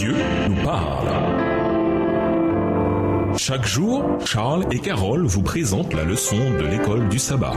Dieu nous parle. Chaque jour, Charles et Carole vous présentent la leçon de l'école du sabbat.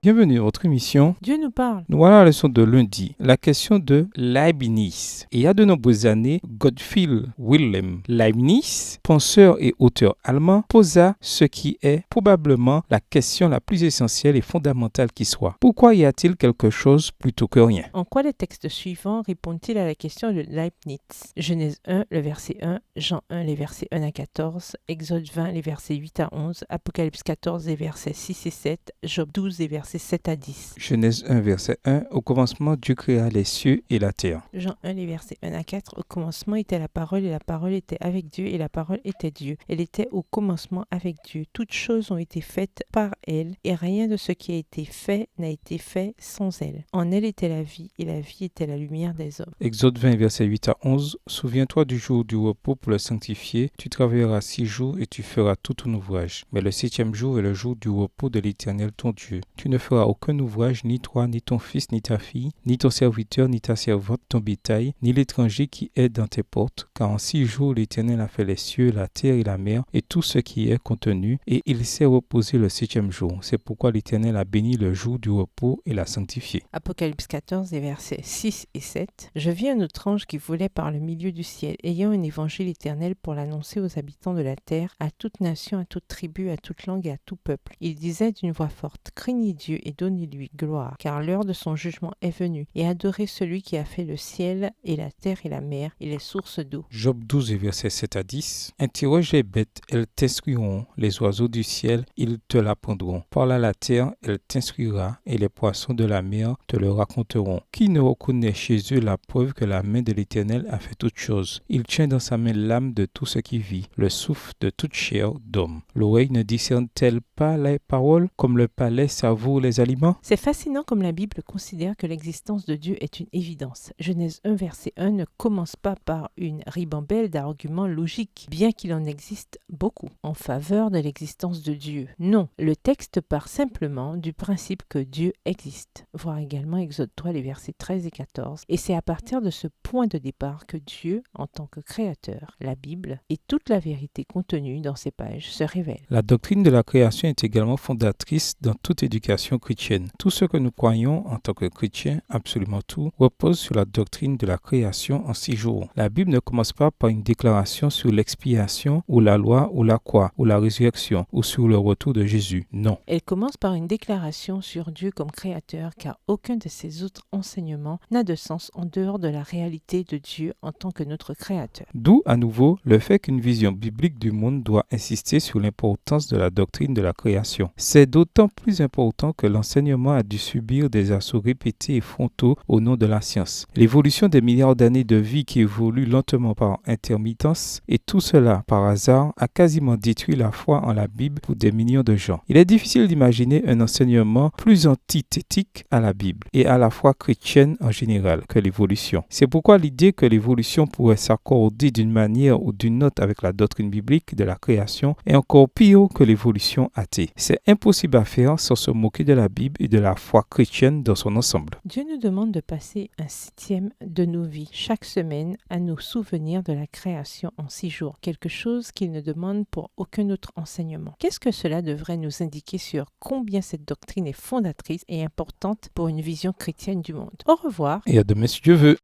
Bienvenue à votre émission. Dieu nous parle. Nous voilà à la leçon de lundi, la question de Leibniz. Il y a de nombreuses années, Gottfried Wilhelm Leibniz, penseur et auteur allemand, posa ce qui est probablement la question la plus essentielle et fondamentale qui soit. Pourquoi y a-t-il quelque chose plutôt que rien? En quoi les textes suivants répondent-ils à la question de Leibniz? Genèse 1, le verset 1, Jean 1, les versets 1 à 14, Exode 20, les versets 8 à 11, Apocalypse 14, les versets 6 et 7, Job 12, les versets 7 à 10. Genèse 1, verset 1, au commencement, Dieu créa les cieux et la terre. Jean 1, les versets 1 à 4, au commencement était la parole et la parole était avec Dieu et la parole était Dieu. Elle était au commencement avec Dieu. Toutes choses ont été faites par elle et rien de ce qui a été fait n'a été fait sans elle. En elle était la vie et la vie était la lumière des hommes. Exode 20, verset 8 à 11, souviens-toi du jour du repos pour le sanctifier. Tu travailleras 6 jours et tu feras tout ton ouvrage. Mais le 7e jour est le jour du repos de l'Éternel ton Dieu. Tu ne feras aucun ouvrage, ni toi, ni ton fils, ni ta fille, ni ton serviteur, ni ta servante, ton bétail, ni l'étranger qui est dans tes portes, car en 6 jours l'Éternel a fait les cieux, la terre et la mer, et tout ce qui est contenu, et il s'est reposé le 7e jour. C'est pourquoi l'Éternel a béni le jour du repos et l'a sanctifié. Apocalypse 14, les versets 6 et 7. Je vis un autre ange qui volait par le milieu du ciel, ayant un évangile éternel pour l'annoncer aux habitants de la terre, à toute nation, à toute tribu, à toute langue et à tout peuple. Il disait d'une voix forte, craignez Dieu et donnez-lui gloire, car l'heure de son jugement est venue, et adorez celui qui a fait le ciel et la terre et la mer et les sources d'eau. Job 12, versets 7 à 10. Interroge les bêtes, elles t'instruiront, les oiseaux du ciel, ils te l'apprendront. Parle à la terre, elle t'instruira, et les poissons de la mer te le raconteront. Qui ne reconnaît chez eux la preuve que la main de l'Éternel a fait toutes choses? Il tient dans sa main l'âme de tout ce qui vit, le souffle de toute chair d'homme. L'oreille ne discerne-t-elle pas les paroles, comme le palais savoure les aliments? C'est fascinant comme la Bible considère que l'existence de Dieu est une évidence. Genèse 1, verset 1 ne commence pas par une ribambelle d'arguments logiques, bien qu'il en existe beaucoup en faveur de l'existence de Dieu. Non, le texte part simplement du principe que Dieu existe. Voir également Exode 3, les versets 13 et 14. Et c'est à partir de ce point de départ que Dieu, en tant que créateur, la Bible et toute la vérité contenue dans ces pages se révèlent. La doctrine de la création est également fondatrice dans toute éducation chrétienne. Tout ce que nous croyons en tant que chrétiens, absolument tout, repose sur la doctrine de la création en 6 jours. La Bible ne commence pas par une déclaration sur l'expiation ou la loi ou la croix ou la résurrection ou sur le retour de Jésus. Non. Elle commence par une déclaration sur Dieu comme créateur, car aucun de ces autres enseignements n'a de sens en dehors de la réalité de Dieu en tant que notre créateur. D'où, à nouveau, le fait qu'une vision biblique du monde doit insister sur l'importance de la doctrine de la création. C'est d'autant plus important que l'enseignement a dû subir des assauts répétés et frontaux au nom de la science. L'évolution des milliards d'années de vie qui évoluent lentement par intermittence, et tout cela par hasard, a quasiment détruit la foi en la Bible pour des millions de gens. Il est difficile d'imaginer un enseignement plus antithétique à la Bible et à la foi chrétienne en général que l'évolution. C'est pourquoi l'idée que l'évolution pourrait s'accorder d'une manière ou d'une autre avec la doctrine biblique de la création est encore pire que l'évolution athée. C'est impossible à faire sans se moquer de la Bible et de la foi chrétienne dans son ensemble. Dieu nous demande de passer un 7e de nos vies chaque semaine à nous souvenir de la création en 6 jours, quelque chose qu'il ne demande pour aucun autre enseignement. Qu'est-ce que cela devrait nous indiquer sur combien cette doctrine est fondatrice et importante pour une vision chrétienne du monde? Au revoir. Et à demain si Dieu veut.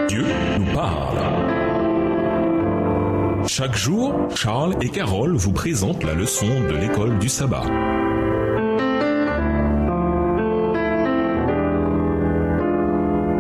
Dieu nous parle. Chaque jour, Charles et Carole vous présentent la leçon de l'école du sabbat.